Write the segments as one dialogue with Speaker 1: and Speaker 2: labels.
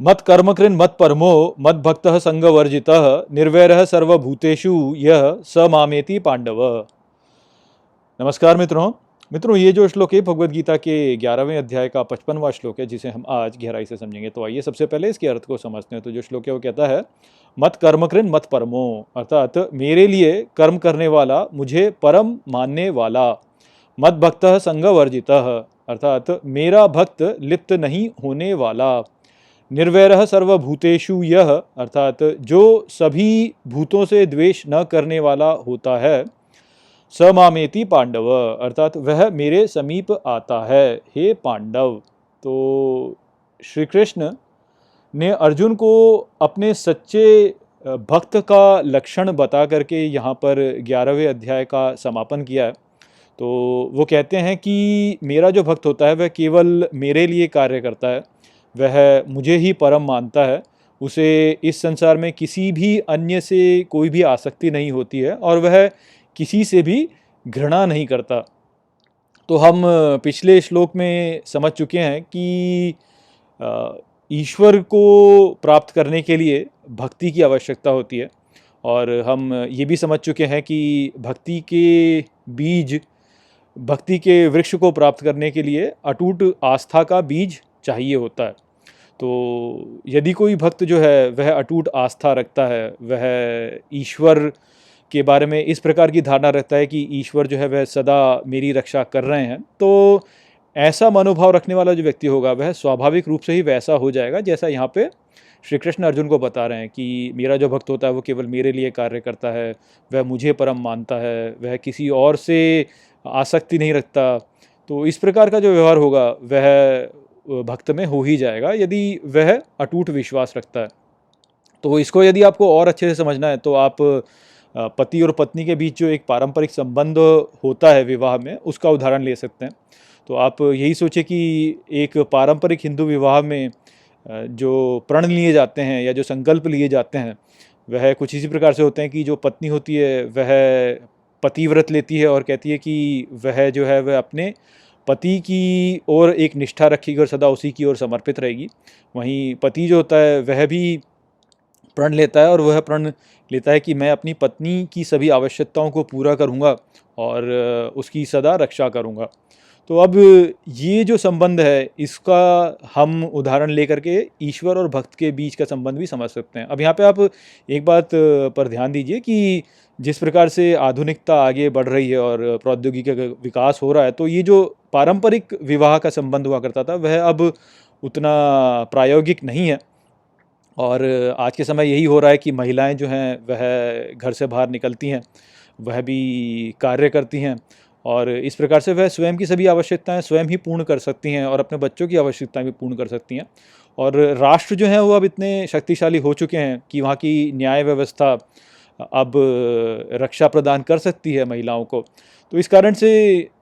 Speaker 1: मत कर्मकृन् मत परमो मत भक्तः संगवर्जितः निर्वैरः सर्वभूतेषु यह स मामेति पांडव। नमस्कार मित्रों, ये जो श्लोक है भगवद गीता के 11वें अध्याय का 55वां श्लोक है, जिसे हम आज गहराई से समझेंगे। तो आइए सबसे पहले इसके अर्थ को समझते हैं। तो जो श्लोक है वो कहता है, मत कर्मकृन् मत परमो, अर्थात मेरे लिए कर्म करने वाला, मुझे परम मानने वाला। मत भक्तः संगवर्जितः, अर्थात मेरा भक्त लिप्त नहीं होने वाला। निर्वैरः सर्वभूतेषु यह, अर्थात जो सभी भूतों से द्वेष न करने वाला होता है। स मामेति पांडव, अर्थात वह मेरे समीप आता है, हे पांडव। तो श्री कृष्ण ने अर्जुन को अपने सच्चे भक्त का लक्षण बता करके यहाँ पर 11वें अध्याय का समापन किया है। तो वो कहते हैं कि मेरा जो भक्त होता है वह केवल मेरे लिए कार्य करता है, वह मुझे ही परम मानता है, उसे इस संसार में किसी भी अन्य से कोई भी आसक्ति नहीं होती है और वह किसी से भी घृणा नहीं करता। तो हम पिछले श्लोक में समझ चुके हैं कि ईश्वर को प्राप्त करने के लिए भक्ति की आवश्यकता होती है, और हम ये भी समझ चुके हैं कि भक्ति के बीज, भक्ति के वृक्ष को प्राप्त करने के लिए अटूट आस्था का बीज चाहिए होता है। तो यदि कोई भक्त जो है वह अटूट आस्था रखता है, वह ईश्वर के बारे में इस प्रकार की धारणा रखता है कि ईश्वर जो है वह सदा मेरी रक्षा कर रहे हैं, तो ऐसा मनोभाव रखने वाला जो व्यक्ति होगा वह स्वाभाविक रूप से ही वैसा हो जाएगा जैसा यहाँ पे श्री कृष्ण अर्जुन को बता रहे हैं कि मेरा जो भक्त होता है वो केवल मेरे लिए कार्य करता है, वह मुझे परम मानता है, वह किसी और से आसक्ति नहीं रखता। तो इस प्रकार का जो व्यवहार होगा वह भक्त में हो ही जाएगा यदि वह अटूट विश्वास रखता है। तो इसको यदि आपको और अच्छे से समझना है तो आप पति और पत्नी के बीच जो एक पारंपरिक संबंध होता है विवाह में, उसका उदाहरण ले सकते हैं। तो आप यही सोचें कि एक पारंपरिक हिंदू विवाह में जो प्रण लिए जाते हैं या जो संकल्प लिए जाते हैं वह कुछ इसी प्रकार से होते हैं कि जो पत्नी होती है वह पतिव्रत लेती है और कहती है कि वह जो है वह अपने पति की ओर एक निष्ठा रखेगी और सदा उसी की ओर समर्पित रहेगी। वहीं पति जो होता है वह भी प्रण लेता है और वह प्रण लेता है कि मैं अपनी पत्नी की सभी आवश्यकताओं को पूरा करूंगा और उसकी सदा रक्षा करूंगा। तो अब ये जो संबंध है इसका हम उदाहरण लेकर के ईश्वर और भक्त के बीच का संबंध भी समझ सकते हैं। अब यहाँ पे आप एक बात पर ध्यान दीजिए कि जिस प्रकार से आधुनिकता आगे बढ़ रही है और प्रौद्योगिकी का विकास हो रहा है, तो ये जो पारंपरिक विवाह का संबंध हुआ करता था वह अब उतना प्रायोगिक नहीं है। और आज के समय यही हो रहा है कि महिलाएं जो हैं वह घर से बाहर निकलती हैं, वह भी कार्य करती हैं और इस प्रकार से वह स्वयं की सभी आवश्यकताएं स्वयं ही पूर्ण कर सकती हैं और अपने बच्चों की आवश्यकताएं भी पूर्ण कर सकती हैं। और राष्ट्र जो हैं वो अब इतने शक्तिशाली हो चुके हैं कि वहाँ की न्याय व्यवस्था अब रक्षा प्रदान कर सकती है महिलाओं को। तो इस कारण से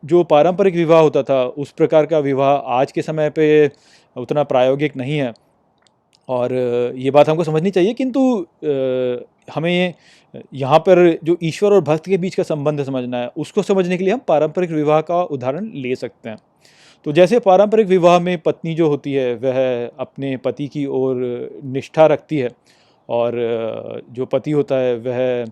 Speaker 1: जो पारंपरिक विवाह होता था उस प्रकार का विवाह आज के समय पे उतना प्रायोगिक नहीं है और ये बात हमको समझनी चाहिए। किंतु हमें यहाँ पर जो ईश्वर और भक्त के बीच का संबंध समझना है, उसको समझने के लिए हम पारंपरिक विवाह का उदाहरण ले सकते हैं। तो जैसे पारंपरिक विवाह में पत्नी जो होती है वह अपने पति की ओर निष्ठा रखती है और जो पति होता है वह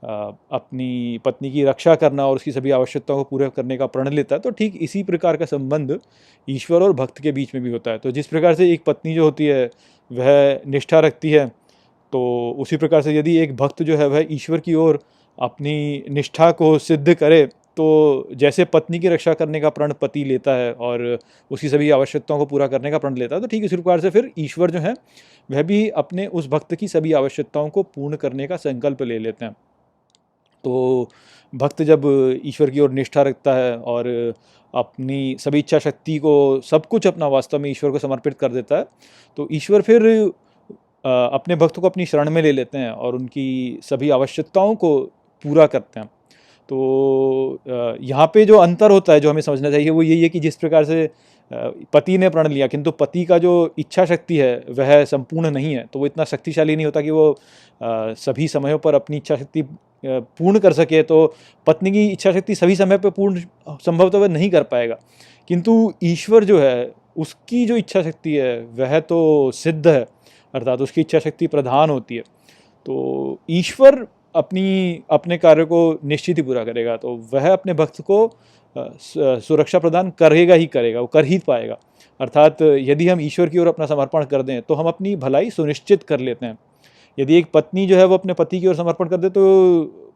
Speaker 1: अपनी पत्नी की रक्षा करना और उसकी सभी आवश्यकताओं को पूरा करने का प्रण लेता है, तो ठीक इसी प्रकार का संबंध ईश्वर और भक्त के बीच में भी होता है। तो जिस प्रकार से एक पत्नी जो होती है वह निष्ठा रखती है, तो उसी प्रकार से यदि एक भक्त जो है वह ईश्वर की ओर अपनी निष्ठा को सिद्ध करे, तो जैसे पत्नी की रक्षा करने का प्रण पति लेता है और उसकी सभी आवश्यकताओं को पूरा करने का प्रण लेता है, तो ठीक इसी प्रकार से फिर ईश्वर जो है वह भी अपने उस भक्त की सभी आवश्यकताओं को पूर्ण करने का संकल्प ले लेते हैं। तो भक्त जब ईश्वर की ओर निष्ठा रखता है और अपनी सभी इच्छा शक्ति को, सब कुछ अपना वास्तव में ईश्वर को समर्पित कर देता है, तो ईश्वर फिर अपने भक्त को अपनी शरण में ले लेते हैं और उनकी सभी आवश्यकताओं को पूरा करते हैं। तो यहाँ पे जो अंतर होता है जो हमें समझना चाहिए वो यही है कि जिस प्रकार से पति ने प्रण लिया किंतु पति का जो इच्छा शक्ति है वह संपूर्ण नहीं है, तो वो इतना शक्तिशाली नहीं होता कि वो सभी समयों पर अपनी इच्छा शक्ति पूर्ण कर सके। तो पत्नी की इच्छा शक्ति सभी समय पर पूर्ण संभवतः वह नहीं कर पाएगा, किंतु ईश्वर जो है उसकी जो इच्छा शक्ति है वह तो सिद्ध है अर्थात उसकी इच्छा शक्ति प्रधान होती है, तो ईश्वर अपने कार्य को निश्चित ही पूरा करेगा। तो वह अपने भक्त को सुरक्षा प्रदान करेगा ही करेगा, वो कर ही पाएगा। अर्थात यदि हम ईश्वर की ओर अपना समर्पण कर दें तो हम अपनी भलाई सुनिश्चित कर लेते हैं। यदि एक पत्नी जो है वो अपने पति की ओर समर्पण कर दे तो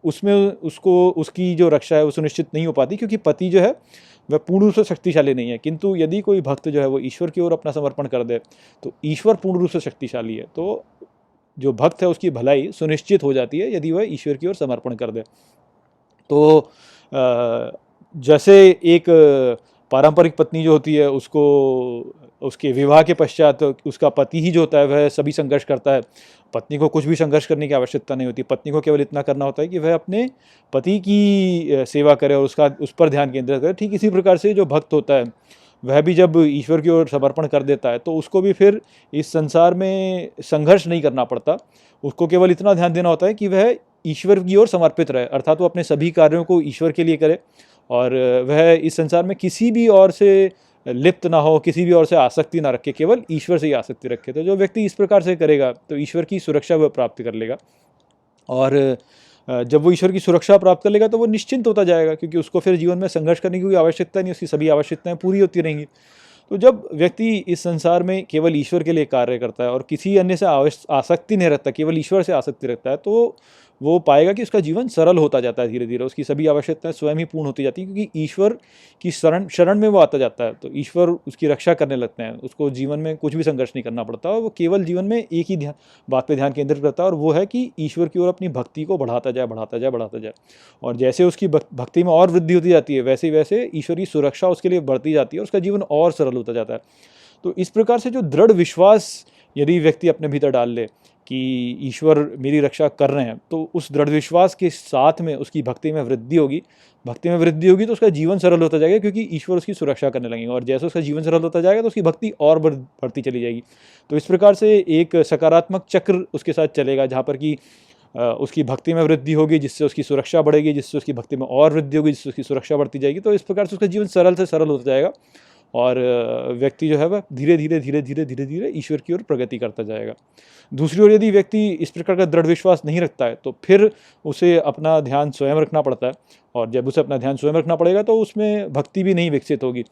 Speaker 1: उसमें उसकी जो रक्षा है वो सुनिश्चित नहीं हो पाती, क्योंकि पति जो है वह पूर्ण रूप से शक्तिशाली नहीं है। किंतु यदि कोई भक्त जो है वो ईश्वर की ओर अपना समर्पण कर दे तो ईश्वर पूर्ण रूप से शक्तिशाली है। तो जो भक्त है उसकी भलाई सुनिश्चित हो जाती है यदि वह ईश्वर की ओर समर्पण कर दे। तो जैसे एक पारंपरिक पत्नी जो होती है उसको उसके विवाह के पश्चात उसका पति ही जो होता है वह सभी संघर्ष करता है, पत्नी को कुछ भी संघर्ष करने की आवश्यकता नहीं होती। पत्नी को केवल इतना करना होता है कि वह अपने पति की सेवा करे और उस पर ध्यान केंद्रित करे। ठीक इसी प्रकार से जो भक्त होता है वह भी जब ईश्वर की ओर समर्पण कर देता है तो उसको भी फिर इस संसार में संघर्ष नहीं करना पड़ता। उसको केवल इतना ध्यान देना होता है कि वह ईश्वर की ओर समर्पित रहे, अर्थात वो अपने सभी कार्यों को ईश्वर के लिए करे और वह इस संसार में किसी भी और से लिप्त ना हो, किसी भी और से आसक्ति ना रखे, केवल ईश्वर से ही आसक्ति रखे। तो जो व्यक्ति इस प्रकार से करेगा तो ईश्वर की सुरक्षा वह प्राप्त कर लेगा, और जब वो ईश्वर की सुरक्षा प्राप्त कर लेगा तो वो निश्चिंत होता जाएगा, क्योंकि उसको फिर जीवन में संघर्ष करने की कोई आवश्यकता नहीं, उसकी सभी आवश्यकताएं पूरी होती रहेंगी। तो जब व्यक्ति इस संसार में केवल ईश्वर के लिए कार्य करता है और किसी अन्य से आसक्ति नहीं रखता, केवल ईश्वर से आसक्ति रखता है, तो वो पाएगा कि उसका जीवन सरल होता जाता है। धीरे धीरे उसकी सभी आवश्यकताएं स्वयं ही पूर्ण होती जाती है, क्योंकि ईश्वर की शरण में वो आता जाता है। तो ईश्वर उसकी रक्षा करने लगते हैं, उसको जीवन में कुछ भी संघर्ष नहीं करना पड़ता, और वो केवल जीवन में एक ही बात पे ध्यान केंद्रित करता है, और वो है कि ईश्वर की ओर अपनी भक्ति को बढ़ाता जाए, बढ़ाता जाए, बढ़ाता जाए। और जैसे उसकी भक्ति में और वृद्धि होती जाती है वैसे वैसे ईश्वर की सुरक्षा उसके लिए बढ़ती जाती है और उसका जीवन और सरल होता जाता है। तो इस प्रकार से जो दृढ़ विश्वास यदि व्यक्ति अपने भीतर डाल ले कि ईश्वर मेरी रक्षा कर रहे हैं, तो उस दृढ़ विश्वास के साथ में उसकी भक्ति में वृद्धि होगी। भक्ति में वृद्धि होगी तो उसका जीवन सरल होता जाएगा, क्योंकि ईश्वर उसकी सुरक्षा करने लगेंगे, और जैसे उसका जीवन सरल होता जाएगा तो उसकी भक्ति और बढ़ती चली जाएगी। तो इस प्रकार से एक सकारात्मक चक्र उसके साथ चलेगा, जहाँ पर कि उसकी भक्ति में वृद्धि होगी, जिससे उसकी सुरक्षा बढ़ेगी, जिससे उसकी भक्ति में और वृद्धि होगी, जिससे उसकी सुरक्षा बढ़ती जाएगी। तो इस प्रकार से उसका जीवन सरल से सरल होता जाएगा, और व्यक्ति जो है वह धीरे धीरे धीरे धीरे धीरे धीरे ईश्वर की ओर प्रगति करता जाएगा। दूसरी ओर यदि व्यक्ति इस प्रकार का दृढ़ विश्वास नहीं रखता है तो फिर उसे अपना ध्यान स्वयं रखना पड़ता है, और जब उसे अपना ध्यान स्वयं रखना पड़ेगा तो उसमें भक्ति भी नहीं विकसित होगी।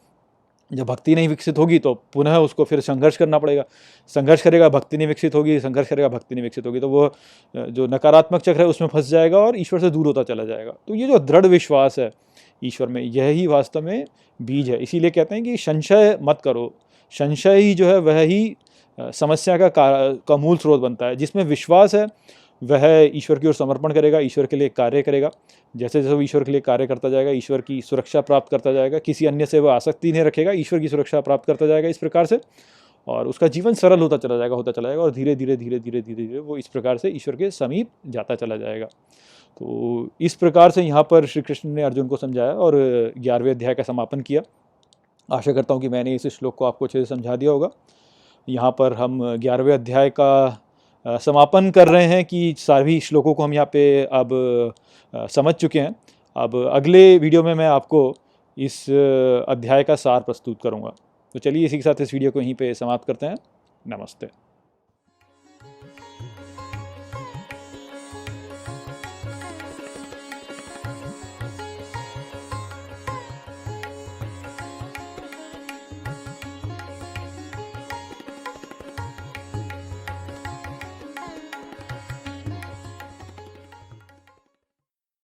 Speaker 1: जब भक्ति नहीं विकसित होगी तो पुनः उसको फिर संघर्ष करना पड़ेगा, संघर्ष करेगा, भक्ति नहीं विकसित होगी, संघर्ष करेगा, भक्ति नहीं विकसित होगी, तो वो जो नकारात्मक चक्र है उसमें फंस जाएगा और ईश्वर से दूर होता चला जाएगा। तो ये जो दृढ़ विश्वास है ईश्वर में, यह ही वास्तव में बीज है। इसीलिए कहते हैं कि संशय मत करो। संशय ही जो है वह ही समस्या का मूल स्रोत बनता है। जिसमें विश्वास है वह ईश्वर की ओर समर्पण करेगा, ईश्वर के लिए कार्य करेगा। जैसे जैसे वो ईश्वर के लिए कार्य करता जाएगा, ईश्वर की सुरक्षा प्राप्त करता जाएगा, किसी अन्य से वह आसक्ति नहीं रखेगा, ईश्वर की सुरक्षा प्राप्त करता जाएगा इस प्रकार से, और उसका जीवन सरल होता चला जाएगा, और धीरे धीरे धीरे धीरे धीरे धीरे वो इस प्रकार से ईश्वर के समीप जाता चला जाएगा। तो इस प्रकार से यहाँ पर श्री कृष्ण ने अर्जुन को समझाया और 11वें अध्याय का समापन किया। आशा करता हूँ कि मैंने इस श्लोक को आपको अच्छे से समझा दिया होगा। यहाँ पर हम 11वें अध्याय का समापन कर रहे हैं कि सभी श्लोकों को हम यहाँ पे अब समझ चुके हैं। अब अगले वीडियो में मैं आपको इस अध्याय का सार प्रस्तुत करूँगा। तो चलिए इसी के साथ इस वीडियो को यहीं पे समाप्त करते हैं। नमस्ते।